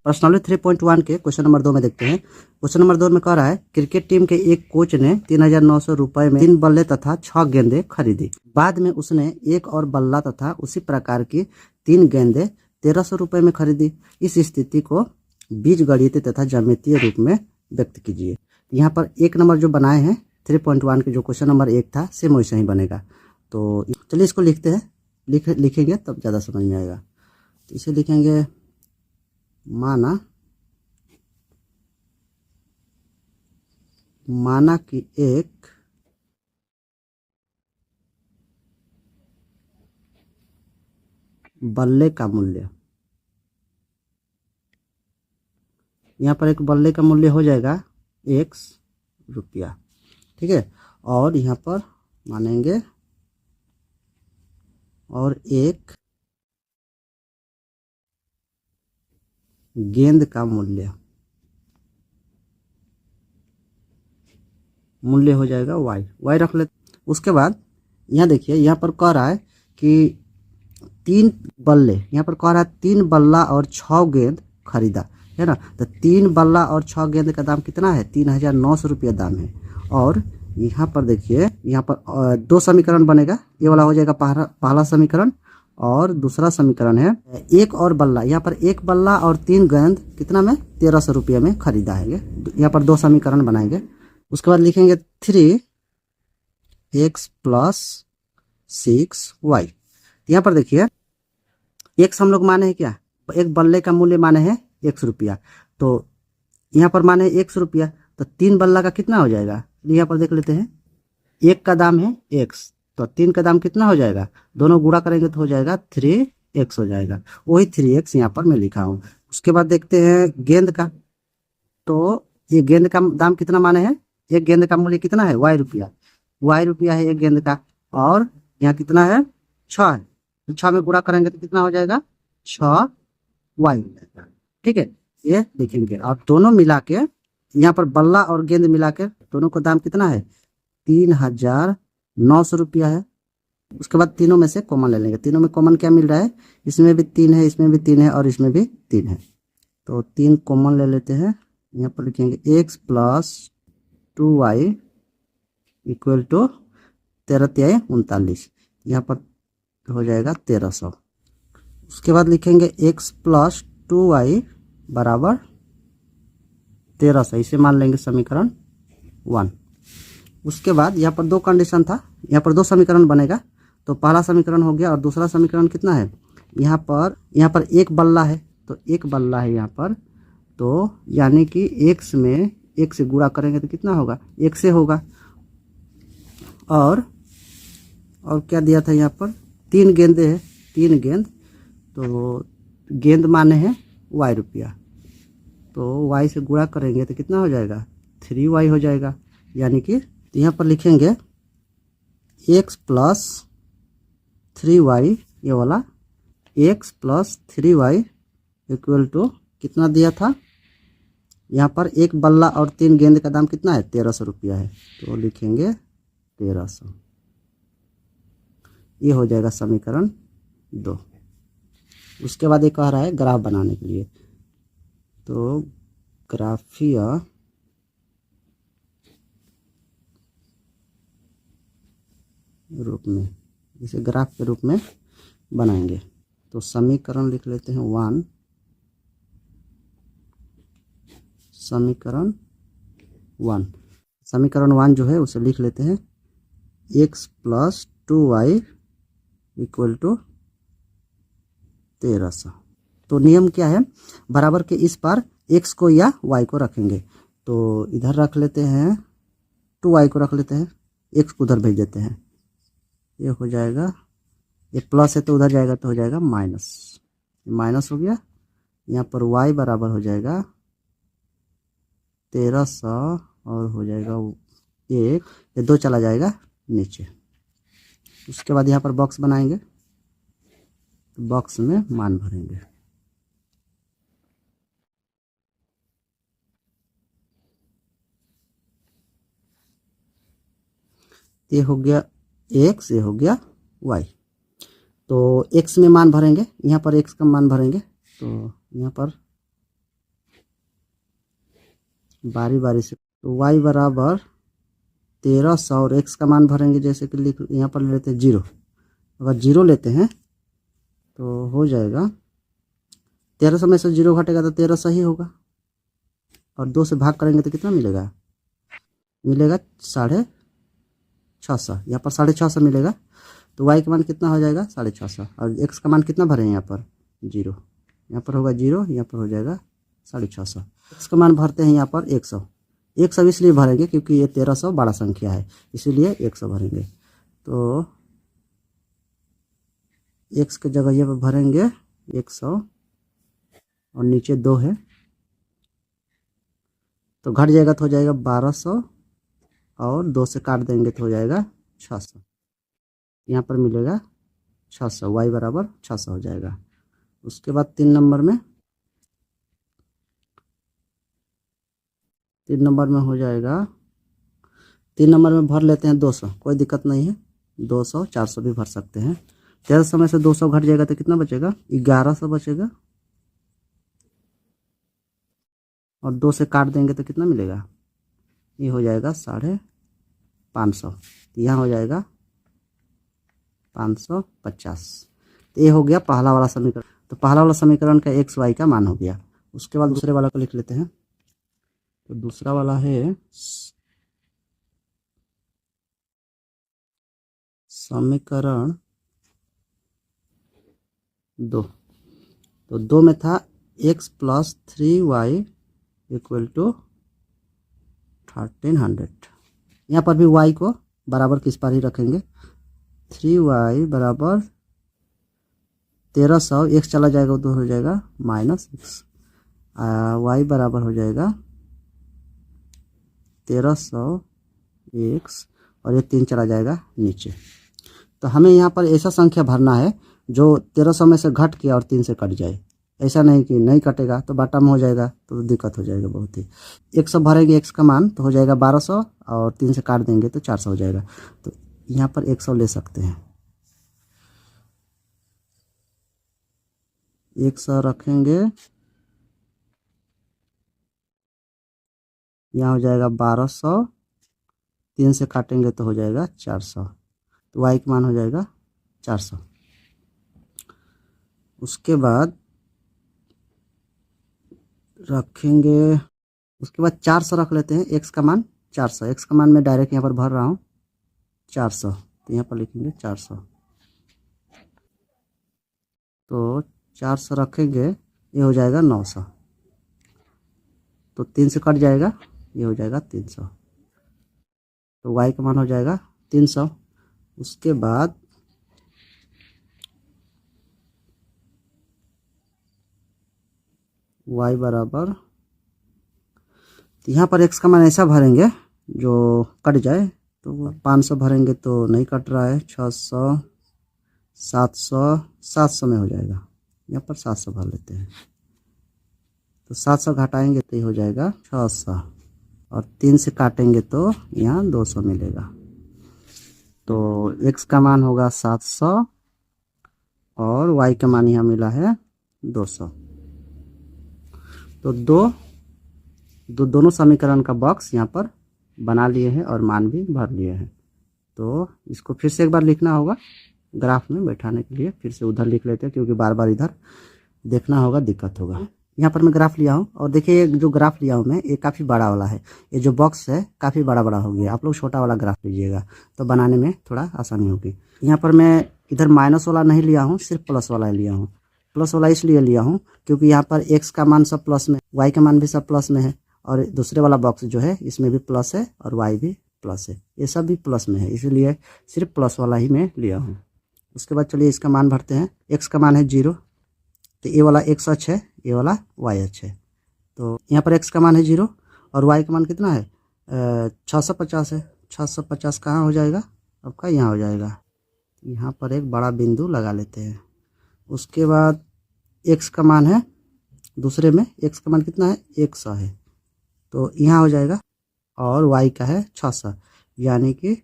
प्रश्नावली 3.1 के question number 2 में देखते हैं। क्वेश्चन नंबर 2 में कह रहा है क्रिकेट टीम के एक कोच ने 3,900 रुपए में 3 बल्ले तथा 6 गेंदें खरीदी। बाद में उसने एक और बल्ला तथा उसी प्रकार की 3 गेंदें 1,300 रुपए में खरीदी। इस स्थिति को बीजगणितीय तथा ज्यामितीय रूप में व्यक्त कीजिए। यहाँ पर एक नंबर जो बनाए हैं 3.1 के जो क्वेश्चन नंबर 1 था सेम वैसे ही बनेगा। तो चलिए इसको लिखते हैं। लिखेंगे तब ज़्यादा समझ में आएगा। तो इसे लिखेंगे माना कि एक बल्ले का मूल्य, यहाँ पर एक बल्ले का मूल्य हो जाएगा x रुपया, ठीक है। और यहाँ पर मानेंगे और एक गेंद का मूल्य हो जाएगा y रख लेते। उसके बाद यहाँ देखिए, यहाँ पर कह रहा है कि 3 बल्ले, यहाँ पर कह रहा है 3 बल्ला और 6 गेंद खरीदा, है ना। तो 3 बल्ला और 6 गेंद का दाम कितना है? 3,900 रुपया दाम है। और यहाँ पर देखिए, यहाँ पर 2 समीकरण बनेगा। ये वाला हो जाएगा पहला समीकरण, और दूसरा समीकरण है एक और बल्ला। यहाँ पर एक बल्ला और 3 गेंद कितना में? 1,300 रुपये में खरीदा है। यहाँ पर 2 समीकरण बनाएंगे। उसके बाद लिखेंगे 3x + 6y। यहाँ पर देखिए x हम लोग माने हैं क्या? एक बल्ले का मूल्य माने हैं x रुपया, तो यहाँ पर माने x रुपया, तो 3 बल्ला का कितना हो जाएगा? यहाँ पर देख लेते हैं। एक का दाम है x, तो 3 का दाम कितना हो जाएगा? दोनों गुणा करेंगे तो हो जाएगा 3x हो जाएगा। वही 3x यहाँ पर मैं लिखा हूँ। उसके बाद देखते हैं गेंद का। तो ये गेंद का दाम कितना माने हैं? एक गेंद का मूल्य कितना है? y रुपया है एक गेंद का। और यहाँ कितना है? 6 है। तो 6 में गुणा करेंगे तो कितना हो जाएगा? 6y हो जाएगा, ठीक है। ये देखेंगे, और दोनों मिला के यहाँ पर बल्ला और गेंद मिला के दोनों का दाम कितना है? 3,900 रुपया है। उसके बाद तीनों में से कॉमन ले लेंगे। तीनों में कॉमन क्या मिल रहा है? इसमें भी 3 है, इसमें भी 3 है, और इसमें भी 3 है। तो 3 कॉमन ले लेते हैं। यहाँ पर लिखेंगे x + 2y = 13 × 39। यहाँ पर हो जाएगा 1,300। उसके बाद लिखेंगे x + 2y = 1,300। इसे मान लेंगे समीकरण 1। उसके बाद यहाँ पर 2 कंडीशन था, यहाँ पर 2 समीकरण बनेगा। तो पहला समीकरण हो गया, और दूसरा समीकरण कितना है? यहाँ पर एक बल्ला है, तो एक बल्ला है यहाँ पर। तो यानी कि x में 1 से गुणा करेंगे तो कितना होगा? 1 से होगा। और क्या दिया था यहाँ पर? 3 गेंदे हैं, 3 गेंद। तो गेंद माने हैं y रुपया, तो y से गुणा करेंगे तो कितना हो जाएगा? 3y हो जाएगा। यानी कि यहाँ पर लिखेंगे x + 3y, ये वाला x + 3y = कितना दिया था? यहाँ पर एक बल्ला और 3 गेंद का दाम कितना है? 1,300 रुपया है। तो लिखेंगे 1,300। ये हो जाएगा समीकरण 2। उसके बाद ये कह रहा है ग्राफ बनाने के लिए। तो ग्राफीय रूप में, इसे ग्राफ के रूप में बनाएंगे। तो समीकरण लिख लेते हैं 1, समीकरण 1 जो है उसे लिख लेते हैं x + 2y = 1,300। तो नियम क्या है? बराबर के इस पार x को या y को रखेंगे। तो इधर रख लेते हैं 2y को रख लेते हैं, x को उधर भेज देते हैं। ये हो जाएगा, ये प्लस है तो उधर जाएगा तो हो जाएगा माइनस हो गया। यहाँ पर y बराबर हो जाएगा 1,300, और हो जाएगा 1, ये 2 चला जाएगा नीचे। उसके बाद यहाँ पर बॉक्स बनाएंगे, तो बॉक्स में मान भरेंगे। ये हो गया x, ये हो गया y। तो x में मान भरेंगे, यहाँ पर x का मान भरेंगे। तो यहाँ पर बारी बारी से। तो y बराबर 1300 और x का मान भरेंगे, जैसे कि लिख यहाँ पर ले लेते हैं 0। अगर 0 लेते हैं तो हो जाएगा 1300 में से 0 घटेगा तो 1300 ही होगा, और 2 से भाग करेंगे तो कितना मिलेगा, मिलेगा 650। यहाँ पर 650 मिलेगा। तो y का मान कितना हो जाएगा 650, और x का मान कितना भरे हैं यहाँ पर 0, यहाँ पर होगा 0, यहाँ पर हो जाएगा 650। x का मान भरते हैं यहाँ पर 100। 100 इसलिए भरेंगे क्योंकि ये 1300 बड़ा संख्या है, इसीलिए 100 भरेंगे। तो x के जगह ये भरेंगे 100 और नीचे 2 है, तो घट जाएगा तो हो जाएगा 1200 और 2 से काट देंगे तो हो जाएगा 600। यहाँ पर मिलेगा 600, y बराबर 600 हो जाएगा। उसके बाद 3 नंबर में हो जाएगा, 3 नंबर में भर लेते हैं 200, कोई दिक्कत नहीं है, 200 400 भी भर सकते हैं। 1300 में से 200 घट जाएगा तो कितना बचेगा, 1100 बचेगा, और 2 से काट देंगे तो कितना मिलेगा, ये हो जाएगा 550। तो यहाँ हो जाएगा 550। तो ये हो गया पहला वाला समीकरण। तो पहला वाला समीकरण का x y का मान हो गया। उसके बाद दूसरे वाला को लिख लेते हैं। तो दूसरा वाला है समीकरण 2। तो 2 में था x plus 3y equal to 1300। यहाँ पर भी y को बराबर किस पर ही रखेंगे, 3y बराबर 1300, x चला जाएगा तो हो जाएगा -x, y बराबर हो जाएगा 1300 x, और ये 3 चला जाएगा नीचे। तो हमें यहाँ पर ऐसा संख्या भरना है जो 1300 में से घट के और 3 से कट जाए। ऐसा नहीं कि नहीं कटेगा तो बाटा में हो जाएगा तो दिक्कत हो जाएगा बहुत ही। 100 भरेंगे x का मान तो हो जाएगा 1200, और 3 से काट देंगे तो 400 हो जाएगा। तो यहाँ पर 100 ले सकते हैं, 100 रखेंगे, यहाँ हो जाएगा 1200, 3 से काटेंगे तो हो जाएगा 400। तो y का मान हो जाएगा 400। उसके बाद रखेंगे, उसके बाद 400 रख लेते हैं, x का मान 400, x का मान मैं डायरेक्ट यहाँ पर भर रहा हूँ 400, तो यहाँ पर लिखेंगे 400। तो 400 रखेंगे, ये हो जाएगा 900, तो 3 से कट जाएगा, ये हो जाएगा 300। तो y का मान हो जाएगा 300। उसके बाद y बराबर, यहाँ पर x का मान ऐसा भरेंगे जो कट जाए, तो 500 भरेंगे तो नहीं कट रहा है, 600 700 में हो जाएगा, यहाँ पर 700 भर लेते हैं। तो 700 घटाएंगे तो ये हो जाएगा 600, और 3 से काटेंगे तो यहाँ 200 मिलेगा। तो x का मान होगा 700 और y का मान यहाँ मिला है 200। तो दोनों समीकरण का बॉक्स यहाँ पर बना लिए हैं और मान भी भर लिए हैं। तो इसको फिर से एक बार लिखना होगा ग्राफ में बैठाने के लिए, फिर से उधर लिख लेते हैं क्योंकि बार बार इधर देखना होगा, दिक्कत होगा। यहाँ पर मैं ग्राफ लिया हूँ, और देखिए जो ग्राफ लिया हूँ मैं, ये काफ़ी बड़ा वाला है, ये जो बॉक्स है काफ़ी बड़ा हो गया। आप लोग छोटा वाला ग्राफ लीजिएगा तो बनाने में थोड़ा आसानी होगी। यहाँ पर मैं इधर माइनस वाला नहीं लिया हूँ, सिर्फ प्लस वाला लिया हूँ। प्लस वाला इसलिए लिया हूँ क्योंकि यहाँ पर x का मान सब प्लस में, y का मान भी सब प्लस में है, और दूसरे वाला बॉक्स जो है इसमें भी प्लस है और y भी प्लस है, ये सब भी प्लस में है, इसलिए सिर्फ प्लस वाला ही मैं लिया हूँ। उसके बाद चलिए इसका मान भरते हैं। x का मान है 0, तो ये वाला x अक्ष है, ये वाला y अक्ष है। तो यहाँ पर x का मान है 0 और y का मान कितना है 650 है। 650 कहाँ हो जाएगा आपका, यहाँ हो जाएगा। यहाँ पर एक बड़ा बिंदु लगा लेते हैं। उसके बाद x का मान है दूसरे में, x का मान कितना है 100 है, तो यहाँ हो जाएगा, और y का है 600, यानी कि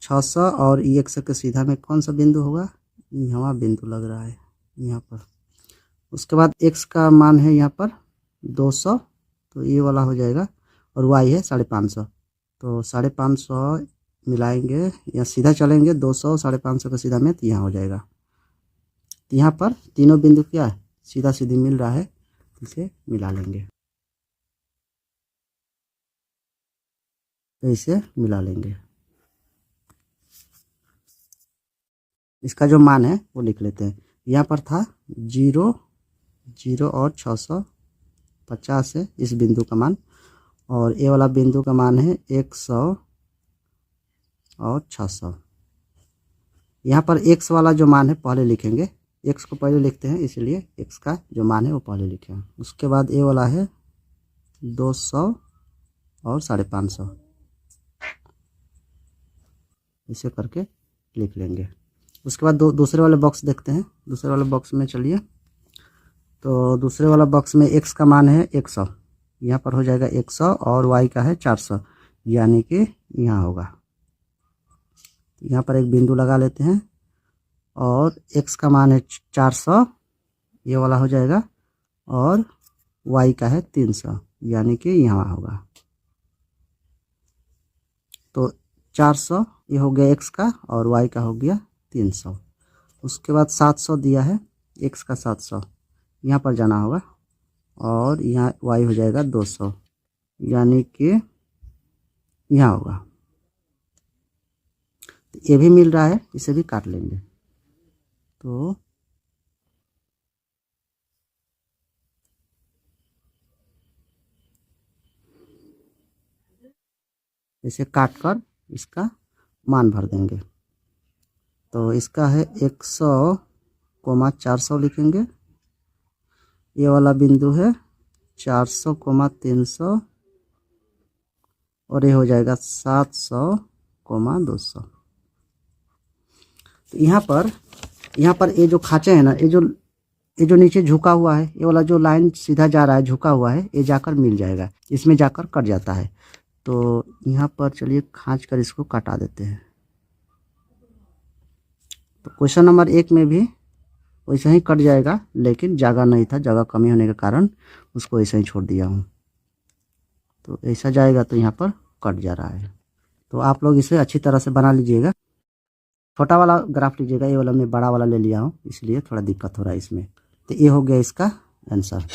600 और x के सीधा में कौन सा बिंदु होगा, यहाँ बिंदु लग रहा है यहाँ पर। उसके बाद x का मान है यहाँ पर 200, तो ये वाला हो जाएगा, और y है 550। तो 550 मिलाएंगे या सीधा चलेंगे 200 550 का सीधा में, तो यहाँ हो जाएगा। तो यहाँ पर तीनों बिंदु क्या है, सीधा सीधी मिल रहा है, इसे मिला लेंगे। तो इसे मिला लेंगे। इसका जो मान है वो लिख लेते हैं। यहाँ पर था 0 0 और 650 है इस बिंदु का मान, और ये वाला बिंदु का मान है 100 और 600। यहाँ पर x वाला जो मान है पहले लिखेंगे, x को पहले लिखते हैं, इसलिए x का जो मान है वो पहले लिखें। उसके बाद ये वाला है 200 और 550, इसे करके लिख लेंगे। उसके बाद दूसरे वाले बॉक्स देखते हैं। दूसरे वाले बॉक्स में चलिए, तो दूसरे वाला बॉक्स में x का मान है 100, यहाँ पर हो जाएगा 100 और y का है 400, यानी कि यहाँ होगा। यहाँ पर एक बिंदु लगा लेते हैं और x का मान है 400, ये वाला हो जाएगा, और y का है 300, यानी कि यहाँ होगा। तो 400 ये हो गया x का और y का हो गया 300। उसके बाद 700 दिया है, x का 700 यहाँ पर जाना होगा, और यहाँ y हो जाएगा 200, यानी कि यहाँ होगा। तो ये भी मिल रहा है, इसे भी काट लेंगे। तो इसे काट कर इसका मान भर देंगे। तो इसका है 100,400 लिखेंगे। ये वाला बिंदु है 400,300, और ये हो जाएगा 700,200। तो यहाँ पर ये जो खाँचे हैं ना, ये जो नीचे झुका हुआ है, ये वाला जो लाइन सीधा जा रहा है झुका हुआ है, ये जाकर मिल जाएगा, इसमें जाकर कट जाता है। तो यहाँ पर चलिए खींच कर इसको काटा देते हैं। तो क्वेश्चन नंबर 1 में भी वैसे ही कट जाएगा, लेकिन जगह नहीं था, जगह कमी होने के कारण उसको ऐसे ही छोड़ दिया हूँ। तो ऐसा जाएगा तो यहाँ पर कट जा रहा है। तो आप लोग इसे अच्छी तरह से बना लीजिएगा। छोटा वाला ग्राफ लीजिएगा, ये वाला मैं बड़ा वाला ले लिया हूँ, इसलिए थोड़ा दिक्कत हो रहा है इसमें। तो ये हो गया इसका आंसर।